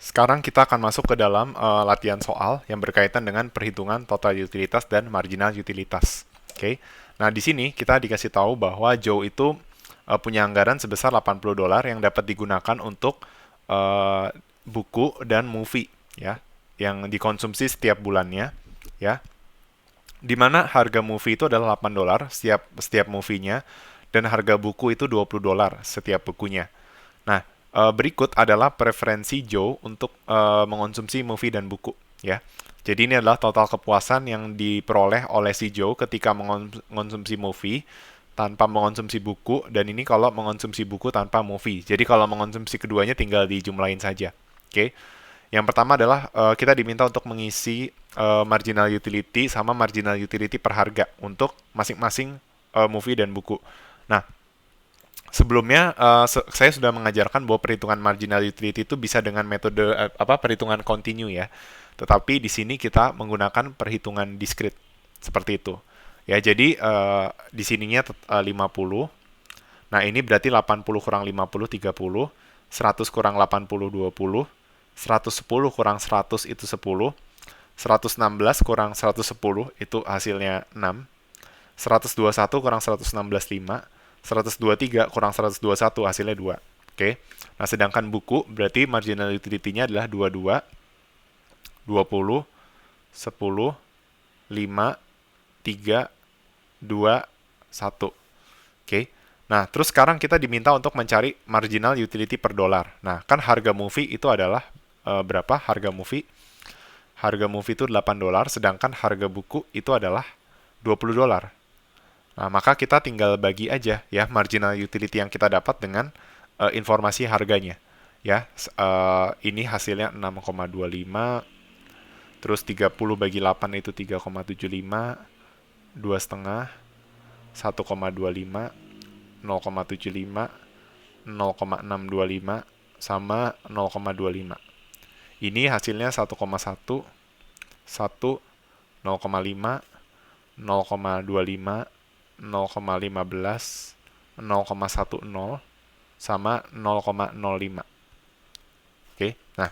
Sekarang kita akan masuk ke dalam latihan soal yang berkaitan dengan perhitungan total utilitas dan marginal utilitas. Oke. Nah, di sini kita dikasih tahu bahwa Joe itu punya anggaran sebesar $80 yang dapat digunakan untuk eh, buku dan movie ya, yang dikonsumsi setiap bulannya ya. Di mana harga movie itu adalah $8 setiap setiap movie-nya dan harga buku itu $20 setiap bukunya. Nah, berikut adalah preferensi Joe untuk mengonsumsi movie dan buku, ya. Jadi ini adalah total kepuasan yang diperoleh oleh si Joe ketika mengonsumsi movie tanpa mengonsumsi buku, dan ini kalau mengonsumsi buku tanpa movie. Jadi kalau mengonsumsi keduanya tinggal dijumlahin saja. Oke. Yang pertama adalah kita diminta untuk mengisi marginal utility sama marginal utility per harga untuk masing-masing movie dan buku. Nah, sebelumnya saya sudah mengajarkan bahwa perhitungan marginal utility itu bisa dengan metode perhitungan continue ya. Tetapi di sini kita menggunakan perhitungan discrete seperti itu. Ya, jadi di sininya 50. Nah, ini berarti 80 kurang 50 30, 100 kurang 80 20, 110 kurang 100 itu 10, 116 kurang 110 itu hasilnya 6, 121 kurang 116 5, 123 kurang 121 hasilnya 2. Oke. Nah, sedangkan buku berarti marginal utility-nya adalah 22, 20, 10, 5, 3, 2, 1. Oke. Nah, terus sekarang kita diminta untuk mencari marginal utility per dolar. Nah, kan harga movie itu adalah berapa harga movie? Harga movie itu $8, sedangkan harga buku itu adalah $20. Nah, maka kita tinggal bagi aja ya marginal utility yang kita dapat dengan informasi harganya. Ya, ini hasilnya 6,25, terus 30 bagi 8 itu 3,75, 2 setengah, 1,25, 0,75, 0,625 sama 0,25. Ini hasilnya 1,1, 1, 0,5, 0,25, 0,15, 0,10 sama 0,05. Oke. Nah,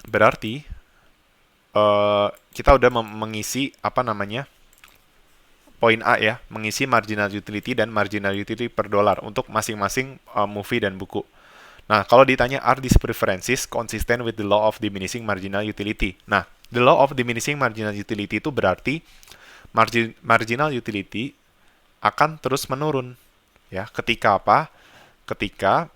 berarti kita udah mengisi apa namanya? Poin A ya, mengisi marginal utility dan marginal utility per dolar untuk masing-masing movie dan buku. Nah, kalau ditanya are these preferences consistent with the law of diminishing marginal utility? Nah, the law of diminishing marginal utility itu berarti marginal utility akan terus menurun ya. Ketika apa? Ketika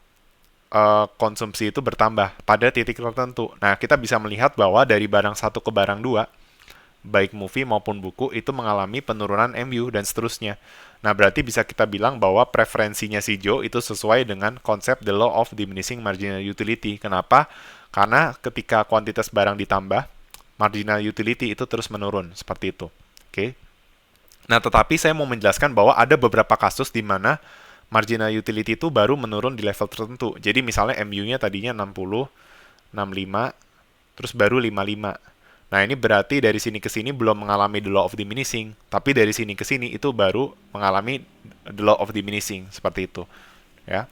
konsumsi itu bertambah pada titik tertentu. Nah, kita bisa melihat bahwa dari barang satu ke barang dua, baik movie maupun buku itu mengalami penurunan MU dan seterusnya. Nah, berarti bisa kita bilang bahwa preferensinya si Joe itu sesuai dengan konsep the law of diminishing marginal utility. Kenapa? Karena ketika kuantitas barang ditambah, marginal utility itu terus menurun, seperti itu. Oke. Nah, tetapi saya mau menjelaskan bahwa ada beberapa kasus di mana marginal utility itu baru menurun di level tertentu. Jadi misalnya MU-nya tadinya 60, 65, terus baru 55. Nah, ini berarti dari sini ke sini belum mengalami the law of diminishing, tapi dari sini ke sini itu baru mengalami the law of diminishing, seperti itu. Ya.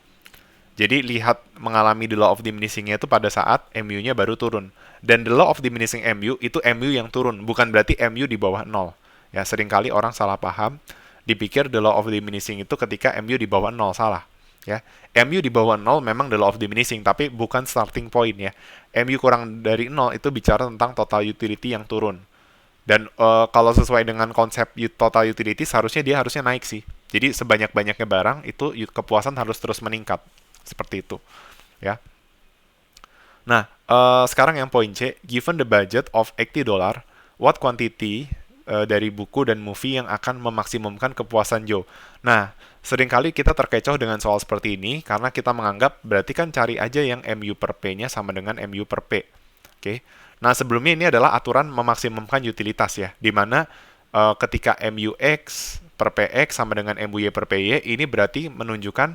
Jadi lihat mengalami the law of diminishing-nya itu pada saat MU-nya baru turun. Dan the law of diminishing MU itu MU yang turun, bukan berarti MU di bawah 0. Ya, seringkali orang salah paham, dipikir the law of diminishing itu ketika MU di bawah 0, salah. Ya, MU di bawah 0 memang the law of diminishing, tapi bukan starting point ya. MU kurang dari 0 itu bicara tentang total utility yang turun. Dan kalau sesuai dengan konsep total utility, seharusnya dia harusnya naik sih. Jadi sebanyak-banyaknya barang itu kepuasan harus terus meningkat. Seperti itu. Ya. Nah, sekarang yang poin C, given the budget of $80, what quantity dari buku dan movie yang akan memaksimumkan kepuasan Joe? Nah, seringkali kita terkecoh dengan soal seperti ini karena kita menganggap berarti kan cari aja yang MU per P-nya sama dengan MU per P. Oke. Nah, sebelumnya ini adalah aturan memaksimumkan utilitas ya, di mana ketika MUX per PX sama dengan MUY per PY, ini berarti menunjukkan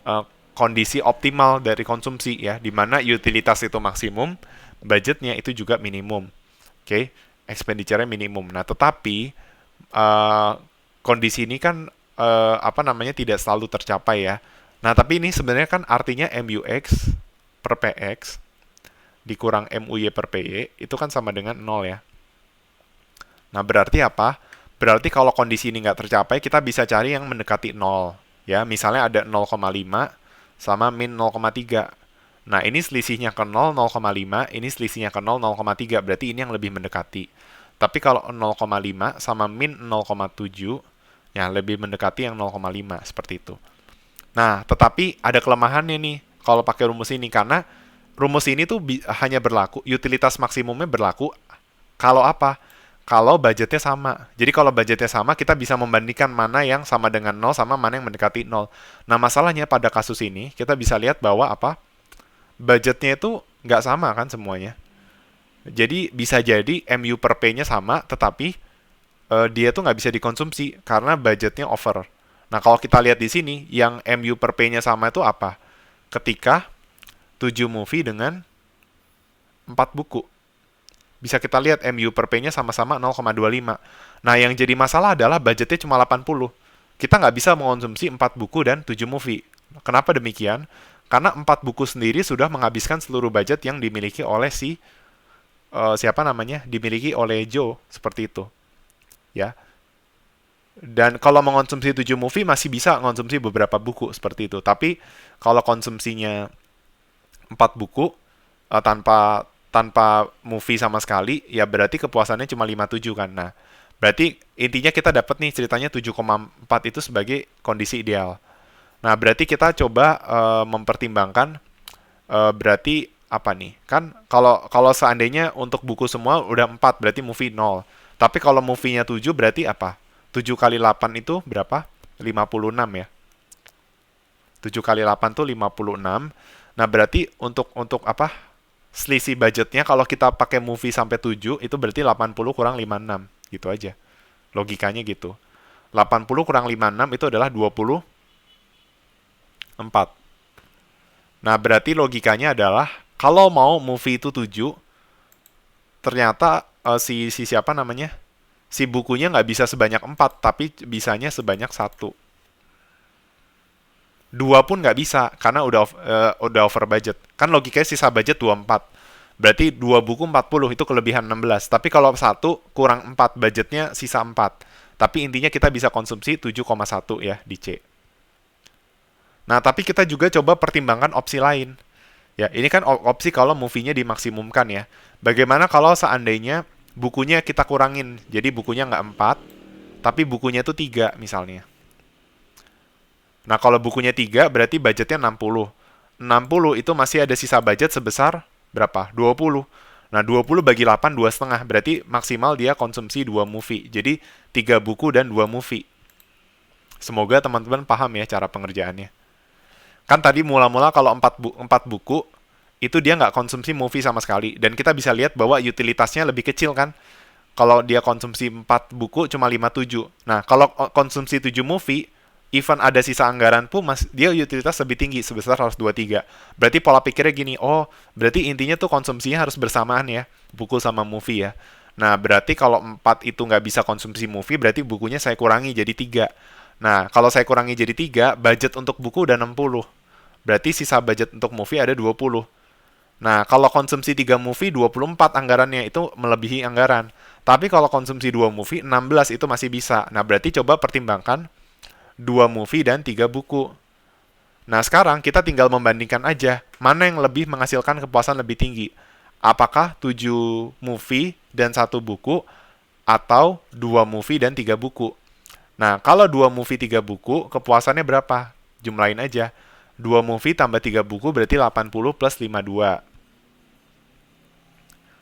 eh, kondisi optimal dari konsumsi ya, di mana utilitas itu maksimum, budgetnya itu juga minimum. Oke, expenditure-nya minimum. Nah, tetapi uh, kondisi ini kan tidak selalu tercapai ya. Nah, tapi ini sebenarnya kan artinya MUX per PX dikurang MUY per PY itu kan sama dengan 0 ya. Nah, berarti apa? Berarti kalau kondisi ini nggak tercapai, kita bisa cari yang mendekati 0. Ya, misalnya ada 0,5 sama min 0,3. Nah, ini selisihnya ke 0, 0,5. Ini selisihnya ke 0, 0,3. Berarti ini yang lebih mendekati. Tapi kalau 0,5 sama min 0,7, ya lebih mendekati yang 0,5. Seperti itu. Nah, tetapi ada kelemahannya nih kalau pakai rumus ini. Karena rumus ini tuh hanya berlaku, utilitas maksimumnya berlaku kalau apa? Kalau budgetnya sama. Jadi kalau budgetnya sama, kita bisa membandingkan mana yang sama dengan 0 sama mana yang mendekati 0. Nah, masalahnya pada kasus ini, kita bisa lihat bahwa apa? Budgetnya itu nggak sama kan semuanya. Jadi bisa jadi MU per P-nya sama, tetapi dia tuh nggak bisa dikonsumsi karena budgetnya over. Nah, kalau kita lihat di sini, yang MU per P-nya sama itu apa? Ketika 7 movie dengan 4 buku. Bisa kita lihat MU per P-nya sama-sama 0,25. Nah, yang jadi masalah adalah budgetnya cuma 80. Kita nggak bisa mengonsumsi 4 buku dan 7 movie. Kenapa demikian? Karena 4 buku sendiri sudah menghabiskan seluruh budget yang dimiliki oleh dimiliki oleh Joe, seperti itu. Ya. Dan kalau mengonsumsi 7 movie masih bisa mengonsumsi beberapa buku seperti itu. Tapi kalau konsumsinya 4 buku tanpa movie sama sekali, ya berarti kepuasannya cuma 57 kan. Nah, berarti intinya kita dapat nih ceritanya 7,4 itu sebagai kondisi ideal. Nah, berarti kita coba mempertimbangkan berarti apa nih? Kan kalau seandainya untuk buku semua udah 4 berarti movie 0. Tapi kalau movie-nya 7 berarti apa? 7 kali 8 itu berapa? 56 ya. 7 kali 8 tuh 56. Nah, berarti untuk apa? Selisih budgetnya kalau kita pakai movie sampai 7 itu berarti 80 kurang 56 gitu aja. Logikanya gitu. 80 kurang 56 itu adalah 24. Nah, berarti logikanya adalah kalau mau movie itu 7, ternyata siapa namanya? Si bukunya nggak bisa sebanyak 4, tapi bisanya sebanyak 1. 2 pun nggak bisa karena udah over budget. Kan logikanya sisa budget 24. Berarti 2 buku 40 itu kelebihan 16. Tapi kalau 1 kurang 4 budgetnya sisa 4. Tapi intinya kita bisa konsumsi 7,1 ya di C. Nah, tapi kita juga coba pertimbangkan opsi lain. Ya, ini kan opsi kalau movie-nya dimaksimumkan ya. Bagaimana kalau seandainya bukunya kita kurangin. Jadi bukunya nggak 4, tapi bukunya itu 3 misalnya. Nah, kalau bukunya 3 berarti budgetnya 60. 60 itu masih ada sisa budget sebesar berapa? 20. Nah, 20 bagi 8, 2,5. Berarti maksimal dia konsumsi 2 movie. Jadi 3 buku dan 2 movie. Semoga teman-teman paham ya cara pengerjaannya. Kan tadi mula-mula kalau 4 buku, itu dia nggak konsumsi movie sama sekali. Dan kita bisa lihat bahwa utilitasnya lebih kecil kan. Kalau dia konsumsi 4 buku cuma 57. Nah, kalau konsumsi 7 movie, even ada sisa anggaran pun dia utilitas lebih tinggi sebesar 123. Berarti pola pikirnya gini, oh berarti intinya tuh konsumsinya harus bersamaan ya, buku sama movie ya. Nah, berarti kalau 4 itu nggak bisa konsumsi movie, berarti bukunya saya kurangi jadi 3. Nah, kalau saya kurangi jadi 3, budget untuk buku udah 60. Berarti sisa budget untuk movie ada 20. Nah, kalau konsumsi 3 movie, 24 anggarannya, itu melebihi anggaran. Tapi kalau konsumsi 2 movie, 16 itu masih bisa. Nah, berarti coba pertimbangkan 2 movie dan 3 buku. Nah, sekarang kita tinggal membandingkan aja mana yang lebih menghasilkan kepuasan lebih tinggi. Apakah 7 movie dan 1 buku atau 2 movie dan 3 buku. Nah, kalau 2 movie 3 buku, kepuasannya berapa? Jumlahin aja. 2 movie tambah 3 buku berarti 80 plus 52.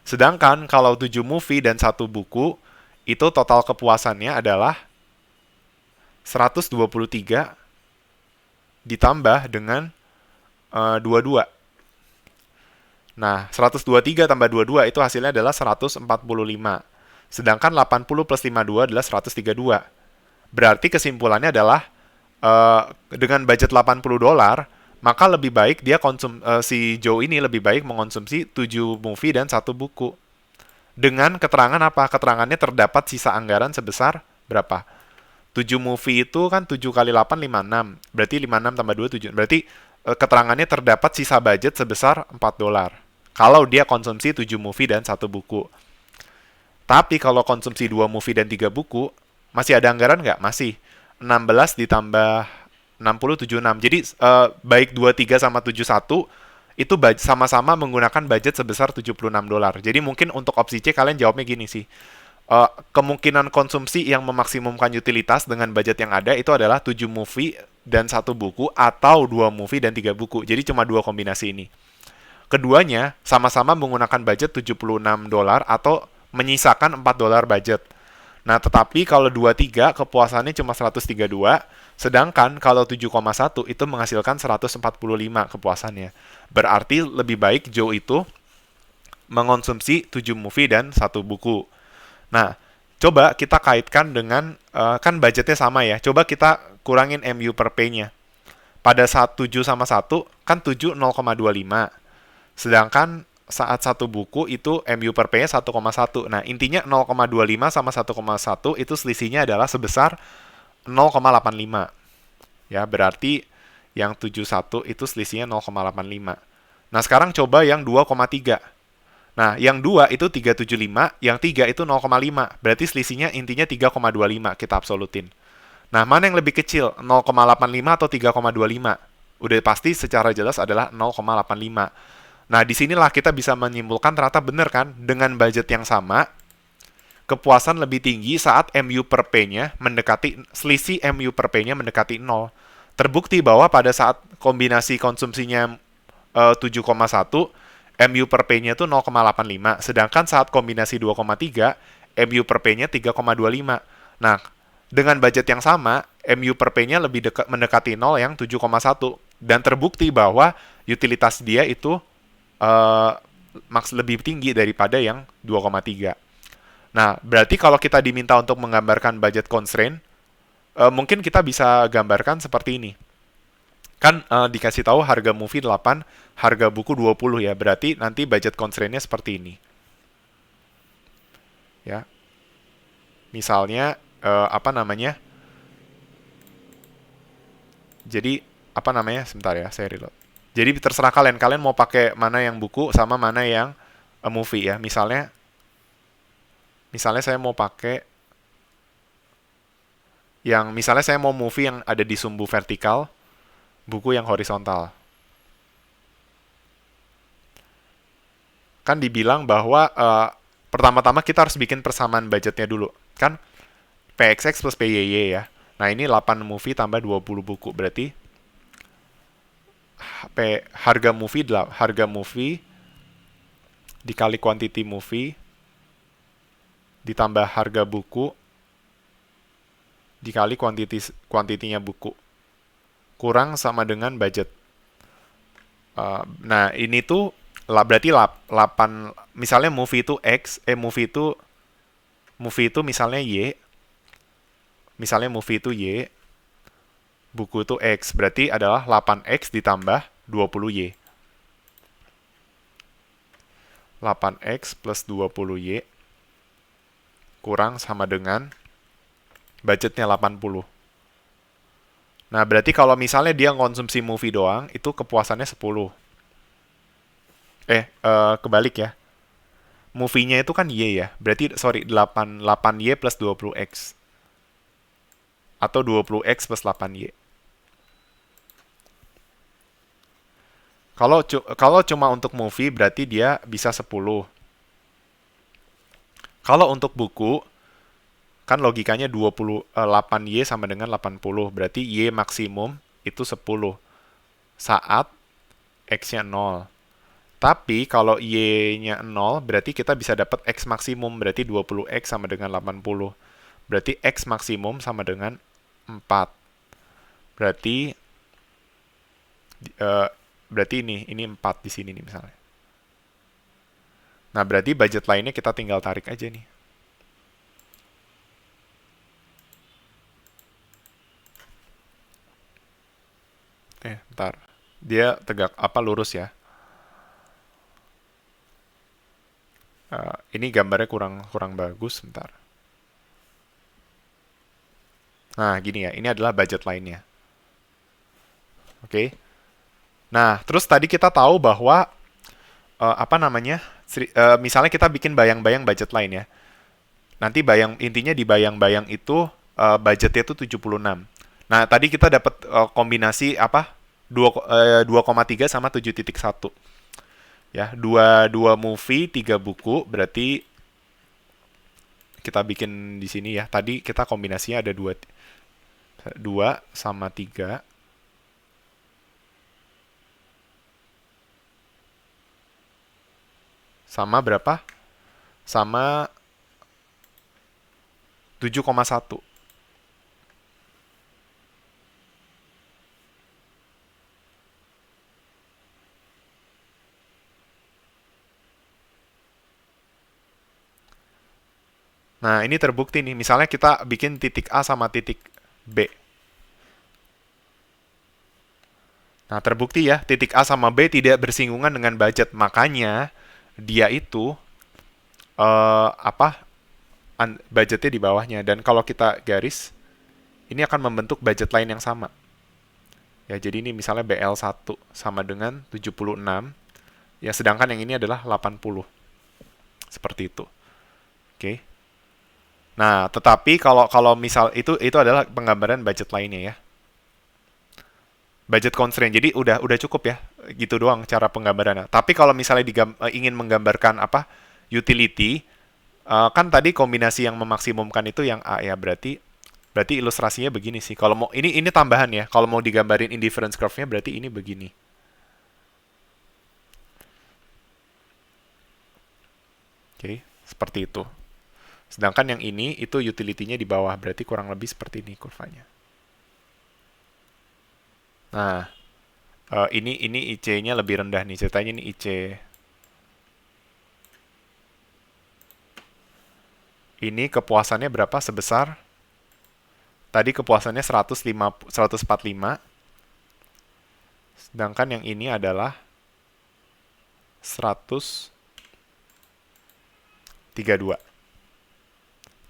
Sedangkan kalau 7 movie dan 1 buku, itu total kepuasannya adalah 123 ditambah dengan 22. Nah, 123 tambah 22 itu hasilnya adalah 145. Sedangkan 80 plus 52 adalah 132. Berarti kesimpulannya adalah dengan budget $80, maka lebih baik dia si Joe ini lebih baik mengonsumsi 7 movie dan 1 buku. Dengan keterangan apa? Keterangannya terdapat sisa anggaran sebesar berapa? 7 movie itu kan 7 kali 8, 56. Berarti 56 tambah 2, 7. Berarti keterangannya terdapat sisa budget sebesar $4. Kalau dia konsumsi 7 movie dan 1 buku. Tapi kalau konsumsi 2 movie dan 3 buku, masih ada anggaran nggak? Masih. 16 ditambah 60, 76. Jadi baik 23 sama 71 itu sama-sama menggunakan budget sebesar $76. Jadi mungkin untuk opsi C kalian jawabnya gini sih. Kemungkinan konsumsi yang memaksimumkan utilitas dengan budget yang ada itu adalah 7 movie dan 1 buku atau 2 movie dan 3 buku. Jadi cuma 2 kombinasi ini. Keduanya sama-sama menggunakan budget $76 atau menyisakan $4 budget. Nah, tetapi kalau 23 kepuasannya cuma 132, sedangkan kalau 7,1 itu menghasilkan 145 kepuasannya. Berarti lebih baik Joe itu mengonsumsi 7 movie dan 1 buku. Nah, coba kita kaitkan dengan, kan budgetnya sama ya, coba kita kurangin MU per P-nya. Pada saat 7 sama 1, kan 7 0,25. Sedangkan saat 1 buku itu MU per P-nya 1,1. Nah, intinya 0,25 sama 1,1 itu selisihnya adalah sebesar 0,85. Ya, berarti yang 71 itu selisihnya 0,85. Nah, sekarang coba yang 2,3. Nah, yang 2 itu 375, yang 3 itu 0,5. Berarti selisihnya intinya 3,25 kita absolutin. Nah, mana yang lebih kecil? 0,85 atau 3,25? Udah pasti secara jelas adalah 0,85. Nah, disinilah kita bisa menyimpulkan ternyata benar kan, dengan budget yang sama, kepuasan lebih tinggi saat MU per P-nya mendekati, selisih MU per P-nya mendekati 0. Terbukti bahwa pada saat kombinasi konsumsinya 7,1, MU per P-nya itu 0,85. Sedangkan saat kombinasi 2,3, MU per P-nya 3,25. Nah, dengan budget yang sama, MU per P-nya lebih mendekati 0 yang 7,1. Dan terbukti bahwa utilitas dia itu lebih tinggi daripada yang 2,3. Nah, berarti kalau kita diminta untuk menggambarkan budget constraint, mungkin kita bisa gambarkan seperti ini. Kan dikasih tahu harga movie 8, harga buku 20 ya. Berarti nanti budget constraint-nya seperti ini. Ya. Misalnya apa namanya? Jadi apa namanya? Sebentar ya, saya reload. Jadi terserah kalian mau pakai mana yang buku sama mana yang movie ya. Misalnya saya mau pakai yang misalnya saya mau movie yang ada di sumbu vertikal, buku yang horizontal. Kan dibilang bahwa pertama-tama kita harus bikin persamaan budgetnya dulu. Kan PXX plus PYY ya. Nah, ini 8 movie tambah 20 buku. Berarti harga movie dikali quantity movie ditambah harga buku dikali kuantitinya buku kurang sama dengan budget. Nah, ini tuh berarti 8, misalnya movie itu X, movie itu misalnya Y. Misalnya movie itu Y, buku itu X, berarti adalah 8X ditambah 20Y. 8X plus 20Y kurang sama dengan budgetnya 80. Nah, berarti kalau misalnya dia konsumsi movie doang, itu kepuasannya 10. Kebalik ya. Movie-nya itu kan Y ya. Berarti, 8Y plus 20X. Atau 20X plus 8Y. Kalau cuma untuk movie, berarti dia bisa 10. Kalau untuk buku, kan logikanya 8Y sama dengan 80. Berarti Y maksimum itu 10 saat X-nya 0. Tapi kalau Y-nya 0, berarti kita bisa dapat X maksimum. Berarti 20X sama dengan 80. Berarti X maksimum sama dengan 4. Berarti ini 4 di sini nih misalnya. Nah, berarti budget lainnya kita tinggal tarik aja nih. Bentar. Dia lurus ya. Ini gambarnya kurang bagus, bentar. Nah, gini ya. Ini adalah budget lainnya. Oke. Nah, terus tadi kita tahu bahwa apa namanya? Misalnya kita bikin bayang-bayang budget lain ya. Nanti intinya di bayang-bayang itu budgetnya itu 76. Nah, tadi kita dapat kombinasi apa? 2,3 sama 7,1. Ya, dua movie, 3 buku, berarti kita bikin di sini ya. Tadi kita kombinasinya ada 2 sama 3 sama berapa? Sama 7,1. Nah, ini terbukti nih. Misalnya kita bikin titik A sama titik B. Nah, terbukti ya, titik A sama B tidak bersinggungan dengan budget. Makanya, dia itu, apa, budgetnya di bawahnya. Dan kalau kita garis, ini akan membentuk budget lain yang sama. Ya, jadi ini misalnya BL1 sama dengan 76. Ya, sedangkan yang ini adalah 80. Seperti itu. Oke. Nah, tetapi kalau kalau misal itu adalah penggambaran budget lainnya ya. Budget constraint. Jadi udah cukup ya. Gitu doang cara penggambarannya. Tapi kalau misalnya ingin menggambarkan apa? Utility, kan tadi kombinasi yang memaksimumkan itu yang A ya. Berarti ilustrasinya begini sih. Kalau mau ini tambahan ya. Kalau mau digambarin indifference curve-nya berarti ini begini. Oke, seperti itu. Sedangkan yang ini itu utility-nya di bawah, berarti kurang lebih seperti ini kurvanya. Nah, ini IC-nya lebih rendah nih, ceritanya ini IC. Ini kepuasannya berapa sebesar? Tadi kepuasannya 145, sedangkan yang ini adalah 132.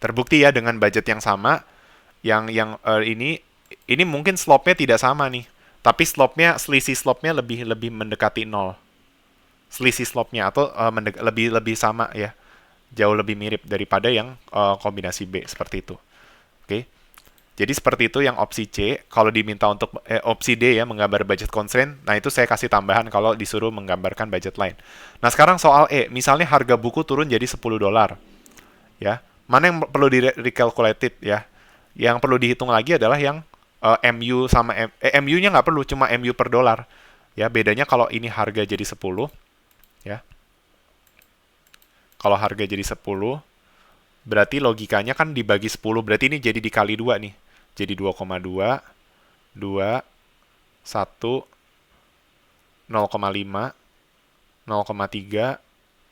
Terbukti ya dengan budget yang sama, ini mungkin slope-nya tidak sama nih, tapi selisih slope-nya lebih mendekati 0. Selisih slope-nya atau lebih sama ya, jauh lebih mirip daripada yang kombinasi B seperti itu. Oke. Jadi seperti itu yang opsi C. Kalau diminta untuk opsi D ya, menggambar budget constraint, nah itu saya kasih tambahan kalau disuruh menggambarkan budget lain. Nah sekarang soal E, misalnya harga buku turun jadi $10. Ya, mana yang perlu di-recalculated ya? Yang perlu dihitung lagi adalah yang MU sama MU-nya nggak perlu, cuma MU per dolar. Ya, bedanya kalau ini harga jadi 10 ya. Kalau harga jadi 10, berarti logikanya kan dibagi 10, berarti ini jadi dikali 2 nih. Jadi 2,2, 2, 1, 0,5, 0,3,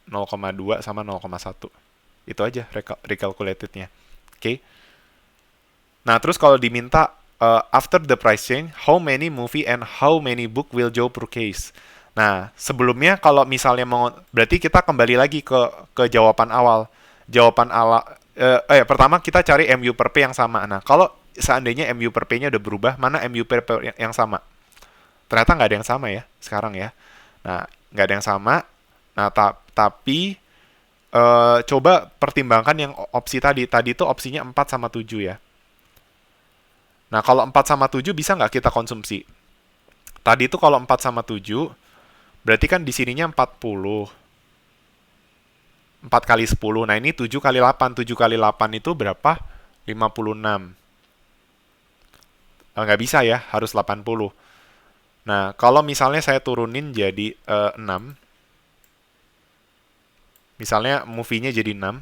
0,2, sama 0,1. Itu aja recalculated-nya. Oke. Nah, terus kalau diminta after the price change, how many movie and how many book will Joe purchase? Nah, sebelumnya kalau misalnya berarti kita kembali lagi ke jawaban awal. Pertama kita cari MU per P yang sama. Nah, kalau seandainya MU per P-nya udah berubah, mana MU per P yang sama? Ternyata nggak ada yang sama ya sekarang ya. Nah, nggak ada yang sama. Nah, tapi coba pertimbangkan yang opsi tadi. Tadi itu opsinya 4 sama 7 ya. Nah, kalau 4 sama 7 bisa nggak kita konsumsi? Tadi itu kalau 4 sama 7, berarti kan di sininya 40. 4 kali 10. Nah, ini 7 kali 8. 7 kali 8 itu berapa? 56. Nggak bisa ya, harus 80. Nah, kalau misalnya saya turunin jadi 6, misalnya movie-nya jadi 6.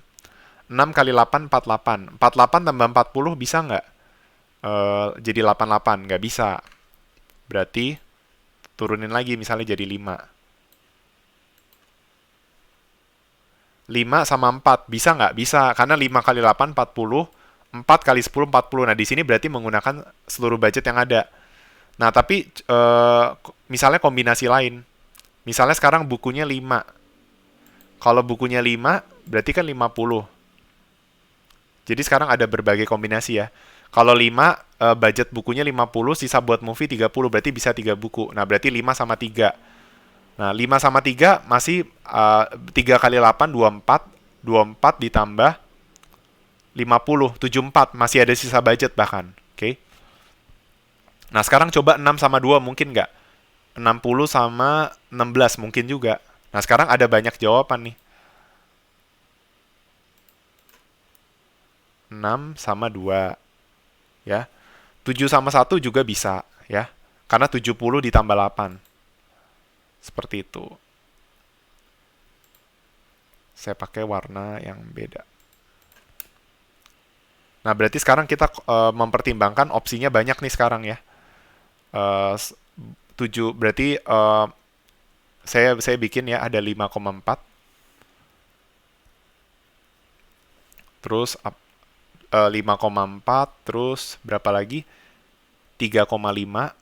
6 kali 8, 48. 48 tambah 40 bisa nggak? Jadi 88. Nggak bisa. Berarti turunin lagi misalnya jadi 5. 5 sama 4. Bisa nggak? Bisa. Karena 5 kali 8, 40. 4 kali 10, 40. Nah, di sini berarti menggunakan seluruh budget yang ada. Nah, tapi misalnya kombinasi lain. Misalnya sekarang bukunya 5. Kalau bukunya 5, berarti kan 50. Jadi sekarang ada berbagai kombinasi ya. Kalau 5, budget bukunya 50, sisa buat movie 30, berarti bisa 3 buku. Nah, berarti 5 sama 3. Nah, 5 sama 3 masih 3 kali 8, 24. 24 ditambah 50, 74. Masih ada sisa budget bahkan. Oke. Nah, sekarang coba 6 sama 2 mungkin nggak? 60 sama 16 mungkin juga. Nah, sekarang ada banyak jawaban nih. 6 sama 2. Ya. 7 sama 1 juga bisa. Ya. Karena 70 ditambah 8. Seperti itu. Saya pakai warna yang beda. Nah, berarti sekarang kita mempertimbangkan opsinya banyak nih sekarang ya. 7 berarti saya bikin ya ada 5,4. Terus 5,4 terus berapa lagi? 3,5.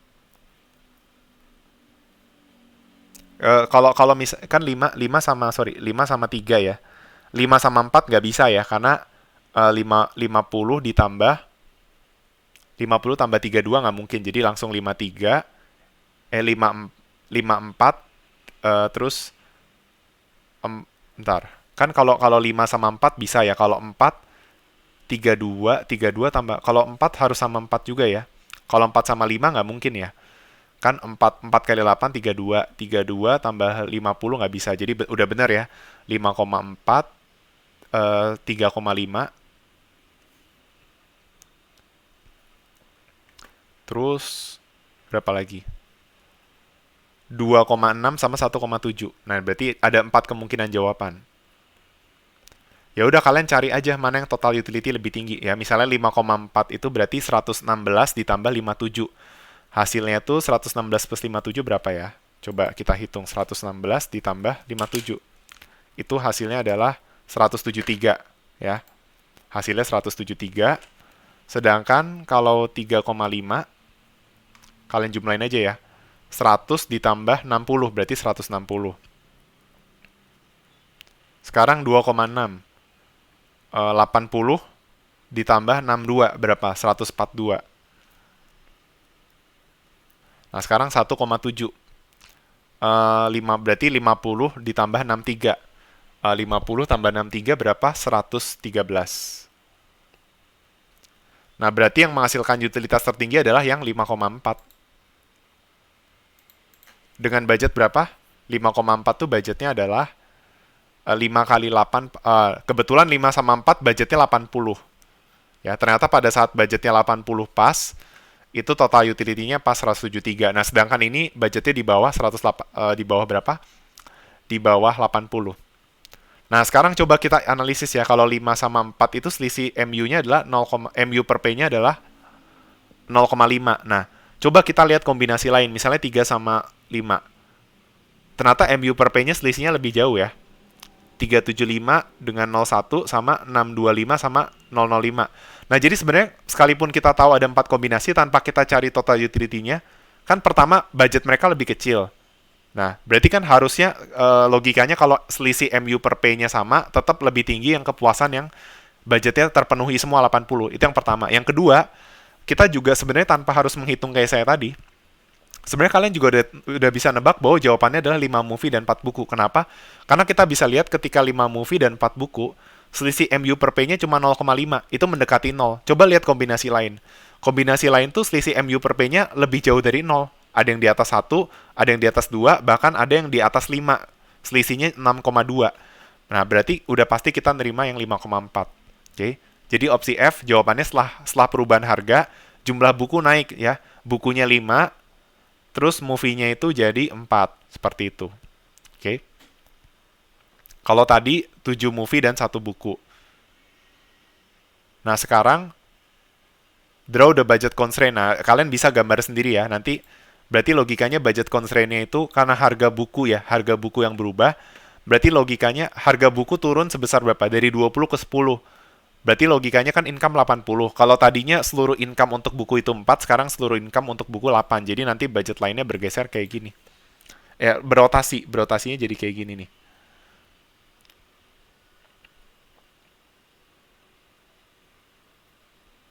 Kalau kalau kan 5 sama 5 sama 3 ya. 5 sama 4 nggak bisa ya karena 50 ditambah 50 tambah 32 nggak mungkin. Jadi langsung 53 54 terus bentar. Kan kalau kalau 5 sama 4 bisa ya. Kalau 4 32 tambah kalau 4 harus sama 4 juga ya. Kalau 4 sama 5 nggak mungkin ya. Kan 4 kali 8 32 tambah 50 nggak bisa. Jadi udah benar ya. 5,4 3,5 terus berapa lagi? 2,6 sama 1,7. Nah, berarti ada 4 kemungkinan jawaban. Ya udah kalian cari aja mana yang total utility lebih tinggi ya. Misalnya 5,4 itu berarti 116 ditambah 57. Hasilnya tuh 116 plus 57 berapa ya? Coba kita hitung 116 ditambah 57. Itu hasilnya adalah 173 ya. Hasilnya 173. Sedangkan kalau 3,5 kalian jumlahin aja ya. 100 ditambah 60 berarti 160. Sekarang 2,6. 80 ditambah 62 berapa? 142. Nah, sekarang 1,7. 5 berarti 50 ditambah 63. 50 tambah 63 berapa? 113. Nah, berarti yang menghasilkan utilitas tertinggi adalah yang 5,4. Dengan budget berapa? 5,4 tuh budgetnya adalah 5 kali 8. Kebetulan 5 sama 4 budgetnya 80. Ya, ternyata pada saat budgetnya 80 pas, itu total utility-nya pas 173. Nah, sedangkan ini budgetnya di bawah 108, di bawah berapa? Di bawah 80. Nah, sekarang coba kita analisis ya. Kalau 5 sama 4 itu selisih MU-nya adalah 0, MU per P-nya adalah 0,5. Nah, coba kita lihat kombinasi lain. Misalnya 3 sama 5. Ternyata MU per P-nya selisihnya lebih jauh ya. 375 dengan 01 sama 625 sama 005. Nah, jadi sebenarnya sekalipun kita tahu ada 4 kombinasi tanpa kita cari total utility-nya, kan pertama budget mereka lebih kecil. Nah, berarti kan harusnya logikanya kalau selisih MU per P-nya sama, tetap lebih tinggi yang kepuasan yang budgetnya terpenuhi semua 80. Itu yang pertama. Yang kedua, kita juga sebenarnya tanpa harus menghitung kayak saya tadi, sebenarnya kalian juga udah bisa nebak bahwa jawabannya adalah 5 movie dan 4 buku. Kenapa? Karena kita bisa lihat ketika 5 movie dan 4 buku, selisih MU per P-nya cuma 0,5. Itu mendekati 0. Coba lihat kombinasi lain. Kombinasi lain tuh selisih MU per P-nya lebih jauh dari 0. Ada yang di atas 1, ada yang di atas 2, bahkan ada yang di atas 5. Selisihnya 6,2. Nah, berarti udah pasti kita nerima yang 5,4. Oke. Jadi opsi F jawabannya setelah perubahan harga, jumlah buku naik ya. Bukunya 5, terus movie-nya itu jadi 4. Seperti itu. Oke. Kalau tadi 7 movie dan 1 buku. Nah, sekarang draw the budget constraint. Nah, kalian bisa gambar sendiri ya. Nanti berarti logikanya budget constraint-nya itu karena harga buku ya, harga buku yang berubah. Berarti logikanya harga buku turun sebesar berapa? Dari 20 ke 10. Berarti logikanya kan income 80. Kalau tadinya seluruh income untuk buku itu 4, sekarang seluruh income untuk buku 8. Jadi nanti budget lainnya bergeser kayak gini. Ya, berotasinya jadi kayak gini nih.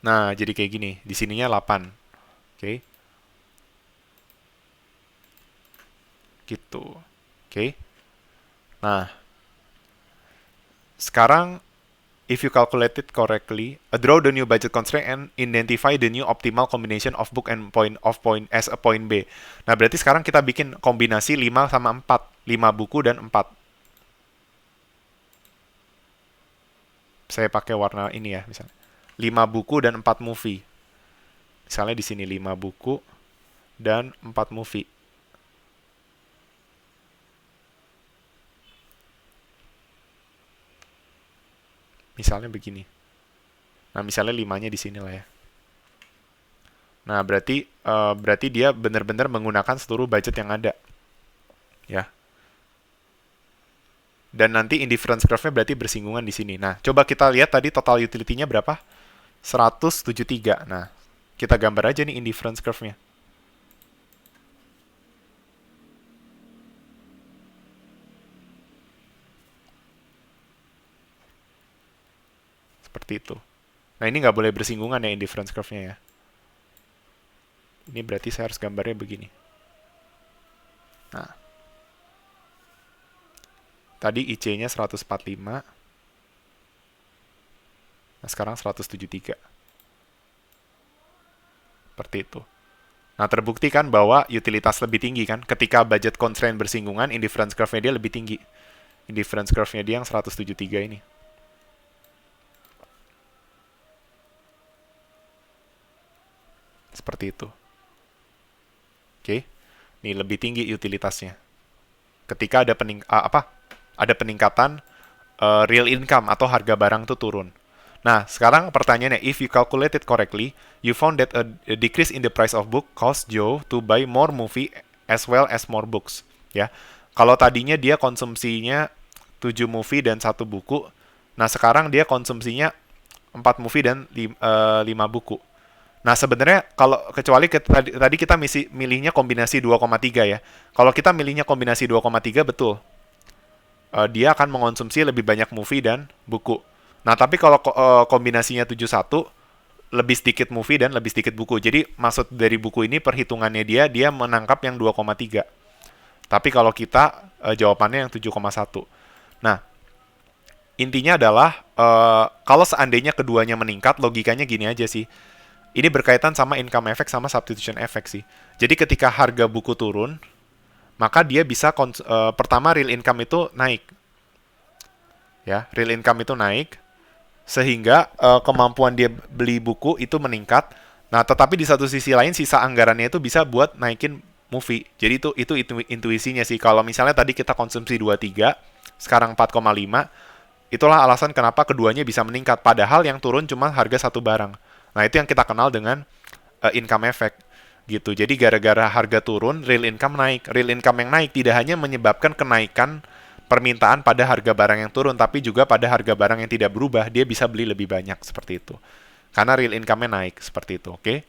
Nah, jadi kayak gini. Di sininya 8. Oke. Gitu. Oke. Nah, sekarang if you calculate it correctly, draw the new budget constraint and identify the new optimal combination of book and point as a point B. Nah, berarti sekarang kita bikin kombinasi 5 sama 4. 5 buku dan 4. Saya pakai warna ini ya, misalnya. 5 buku dan 4 movie. Misalnya di sini 5 buku dan 4 movie. Misalnya begini. Nah, misalnya 5-nya di sini lah ya. Nah, berarti dia benar-benar menggunakan seluruh budget yang ada. Ya. Dan nanti indifference curve-nya berarti bersinggungan di sini. Nah, coba kita lihat tadi total utility-nya berapa? 173. Nah, kita gambar aja nih indifference curve-nya. Seperti itu. Nah, ini nggak boleh bersinggungan ya indifference curve-nya ya. Ini berarti saya harus gambarnya begini. Nah, tadi IC-nya 145. Nah, sekarang 173. Seperti itu. Nah, terbukti kan bahwa utilitas lebih tinggi kan. Ketika budget constraint bersinggungan, indifference curve-nya dia lebih tinggi. Indifference curve-nya dia yang 173 ini. Seperti itu. Oke. Ini lebih tinggi utilitasnya. Ketika ada peningkatan real income atau harga barang itu turun. Nah, sekarang pertanyaannya, if you calculate it correctly, you found that a decrease in the price of book caused Joe to buy more movie as well as more books. Ya, kalau tadinya dia konsumsinya 7 movie dan 1 buku, nah sekarang dia konsumsinya 4 movie dan 5 buku. Nah, sebenarnya kalau kecuali tadi kita milihnya kombinasi 2,3 ya. Kalau kita milihnya kombinasi 2,3 betul. Dia akan mengonsumsi lebih banyak movie dan buku. Nah, tapi kalau kombinasinya 71, lebih sedikit movie dan lebih sedikit buku. Jadi, maksud dari buku ini perhitungannya dia menangkap yang 2,3. Tapi kalau kita jawabannya yang 7,1. Nah, intinya adalah kalau seandainya keduanya meningkat, logikanya gini aja sih. Ini berkaitan sama income effect sama substitution effect sih. Jadi ketika harga buku turun, maka dia bisa pertama real income itu naik. Ya, real income itu naik sehingga kemampuan dia beli buku itu meningkat. Nah, tetapi di satu sisi lain sisa anggarannya itu bisa buat naikin movie. Jadi itu intuisinya sih. Kalau misalnya tadi kita konsumsi 23, sekarang 4,5, itulah alasan kenapa keduanya bisa meningkat. Padahal yang turun cuma harga satu barang. Nah, itu yang kita kenal dengan income effect. Gitu. Jadi gara-gara harga turun, real income naik. Real income yang naik tidak hanya menyebabkan kenaikan permintaan pada harga barang yang turun, tapi juga pada harga barang yang tidak berubah, dia bisa beli lebih banyak seperti itu. Karena real income-nya naik seperti itu, oke?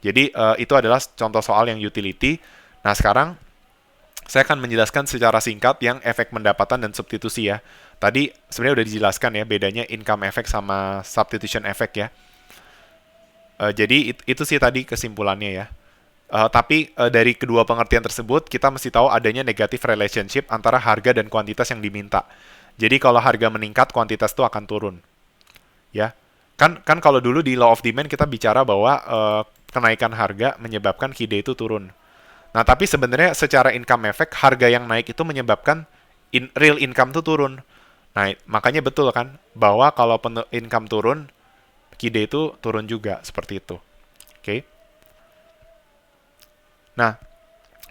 Jadi itu adalah contoh soal yang utility. Nah, sekarang saya akan menjelaskan secara singkat yang efek pendapatan dan substitusi ya. Tadi sebenarnya udah dijelaskan ya bedanya income effect sama substitution effect ya. Jadi itu sih tadi kesimpulannya ya. Tapi dari kedua pengertian tersebut kita mesti tahu adanya negative relationship antara harga dan kuantitas yang diminta. Jadi kalau harga meningkat, kuantitas itu akan turun. Ya, kan kalau dulu di law of demand kita bicara bahwa kenaikan harga menyebabkan KID itu turun. Nah, tapi sebenarnya secara income effect harga yang naik itu menyebabkan real income itu turun. Nah, makanya betul kan bahwa kalau income turun, KID itu turun juga seperti itu. Oke. Nah,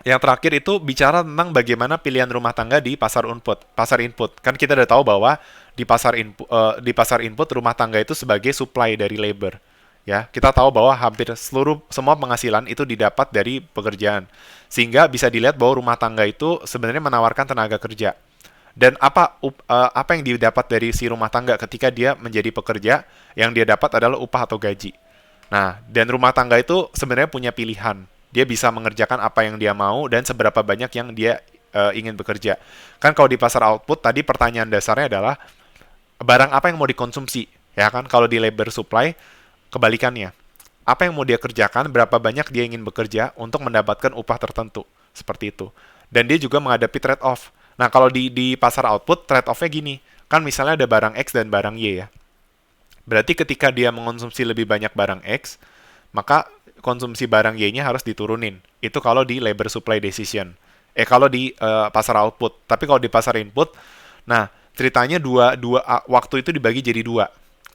yang terakhir itu bicara tentang bagaimana pilihan rumah tangga di pasar input. Kan kita udah tahu bahwa di pasar input rumah tangga itu sebagai supply dari labor. Ya, kita tahu bahwa hampir semua penghasilan itu didapat dari pekerjaan. Sehingga bisa dilihat bahwa rumah tangga itu sebenarnya menawarkan tenaga kerja. Dan apa yang didapat dari si rumah tangga ketika dia menjadi pekerja, yang dia dapat adalah upah atau gaji. Nah, dan rumah tangga itu sebenarnya punya pilihan. Dia bisa mengerjakan apa yang dia mau dan seberapa banyak yang dia ingin bekerja. Kan kalau di pasar output tadi pertanyaan dasarnya adalah barang apa yang mau dikonsumsi, ya kan? Kalau di labor supply kebalikannya. Apa yang mau dia kerjakan, berapa banyak dia ingin bekerja untuk mendapatkan upah tertentu, seperti itu. Dan dia juga menghadapi trade off. Nah, kalau di pasar output, trade-off-nya gini. Kan misalnya ada barang X dan barang Y ya. Berarti ketika dia mengonsumsi lebih banyak barang X, maka konsumsi barang Y-nya harus diturunin. Itu kalau di labor supply decision. Kalau di pasar output. Tapi kalau di pasar input, nah ceritanya waktu itu dibagi jadi dua,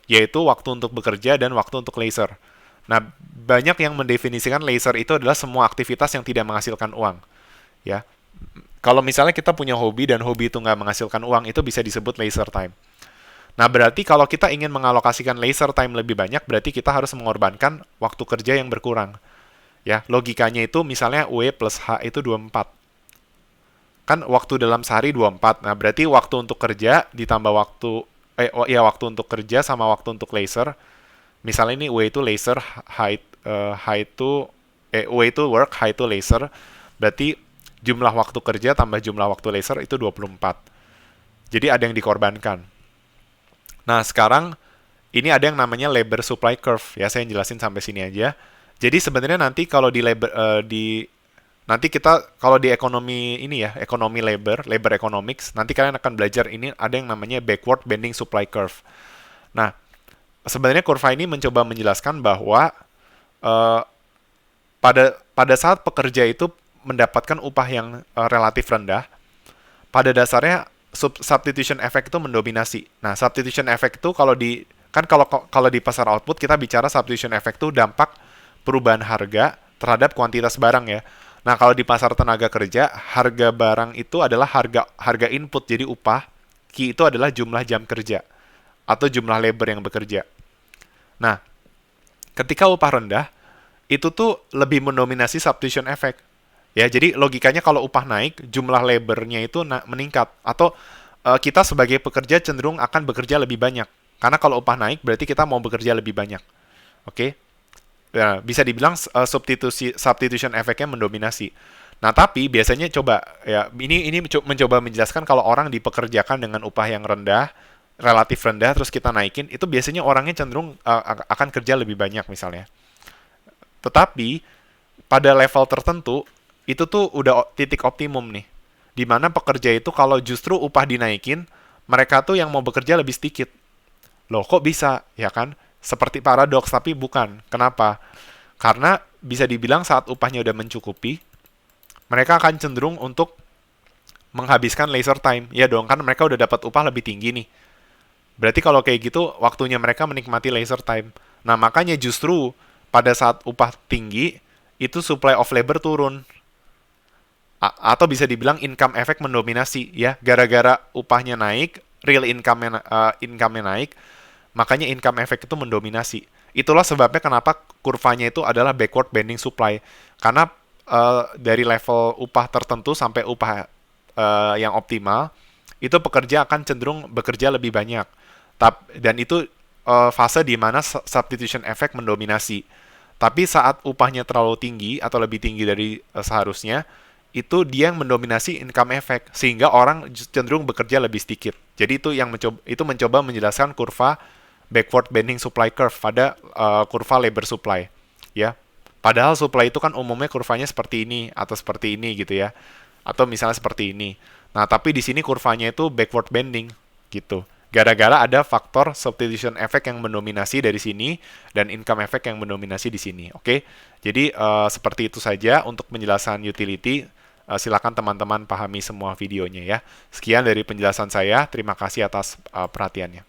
yaitu waktu untuk bekerja dan waktu untuk leisure. Nah, banyak yang mendefinisikan leisure itu adalah semua aktivitas yang tidak menghasilkan uang. Ya, kalau misalnya kita punya hobi dan hobi itu nggak menghasilkan uang, itu bisa disebut leisure time. Nah, berarti kalau kita ingin mengalokasikan leisure time lebih banyak, berarti kita harus mengorbankan waktu kerja yang berkurang. Ya, logikanya itu misalnya W plus H itu 24. Kan waktu dalam sehari 24. Nah, berarti waktu untuk kerja ditambah waktu untuk kerja sama waktu untuk leisure. Misalnya ini W itu leisure, H itu W itu work, H itu leisure. Berarti jumlah waktu kerja tambah jumlah waktu leisure itu 24. Jadi ada yang dikorbankan. Nah, sekarang ini ada yang namanya labor supply curve. Ya, saya jelasin sampai sini aja. Jadi sebenarnya nanti kalau nanti kita kalau di ekonomi ini ya, ekonomi labor economics, nanti kalian akan belajar ini ada yang namanya backward bending supply curve. Nah, sebenarnya kurva ini mencoba menjelaskan bahwa eh, pada saat pekerja itu mendapatkan upah yang relatif rendah, pada dasarnya substitution effect itu mendominasi. Nah, substitution effect itu kalau di pasar output kita bicara substitution effect itu dampak perubahan harga terhadap kuantitas barang ya. Nah, kalau di pasar tenaga kerja, harga barang itu adalah harga input, jadi upah. Q itu adalah jumlah jam kerja atau jumlah labor yang bekerja. Nah, ketika upah rendah, itu tuh lebih mendominasi substitution effect. Ya, jadi logikanya kalau upah naik, jumlah labornya itu meningkat. Atau kita sebagai pekerja cenderung akan bekerja lebih banyak. Karena kalau upah naik, berarti kita mau bekerja lebih banyak. Oke? Ya, bisa dibilang substitution effect-nya mendominasi. Nah, tapi biasanya coba, ya ini mencoba menjelaskan kalau orang dipekerjakan dengan upah yang rendah, relatif rendah, terus kita naikin, itu biasanya orangnya cenderung akan kerja lebih banyak misalnya. Tetapi, pada level tertentu, itu tuh udah titik optimum nih. Dimana pekerja itu kalau justru upah dinaikin, mereka tuh yang mau bekerja lebih sedikit. Loh, kok bisa? Ya kan? Seperti paradoks, tapi bukan. Kenapa? Karena bisa dibilang saat upahnya udah mencukupi, mereka akan cenderung untuk menghabiskan leisure time. Ya dong, kan mereka udah dapat upah lebih tinggi nih. Berarti kalau kayak gitu, waktunya mereka menikmati leisure time. Nah, makanya justru pada saat upah tinggi, itu supply of labor turun. Atau bisa dibilang income effect mendominasi ya, gara-gara upahnya naik, real income-nya naik, makanya income effect itu mendominasi. Itulah sebabnya kenapa kurvanya itu adalah backward bending supply, karena dari level upah tertentu sampai upah yang optimal, itu pekerja akan cenderung bekerja lebih banyak. Dan itu fase di mana substitution effect mendominasi. Tapi saat upahnya terlalu tinggi atau lebih tinggi dari seharusnya, itu dia yang mendominasi income effect sehingga orang cenderung bekerja lebih sedikit. Jadi itu mencoba menjelaskan kurva backward bending supply curve pada kurva labor supply, ya. Padahal supply itu kan umumnya kurvanya seperti ini atau seperti ini gitu ya. Atau misalnya seperti ini. Nah, tapi di sini kurvanya itu backward bending gitu. Gara-gara ada faktor substitution effect yang mendominasi dari sini dan income effect yang mendominasi di sini. Oke. Jadi seperti itu saja untuk penjelasan utility. Silakan teman-teman pahami semua videonya ya. Sekian dari penjelasan saya. Terima kasih atas perhatiannya.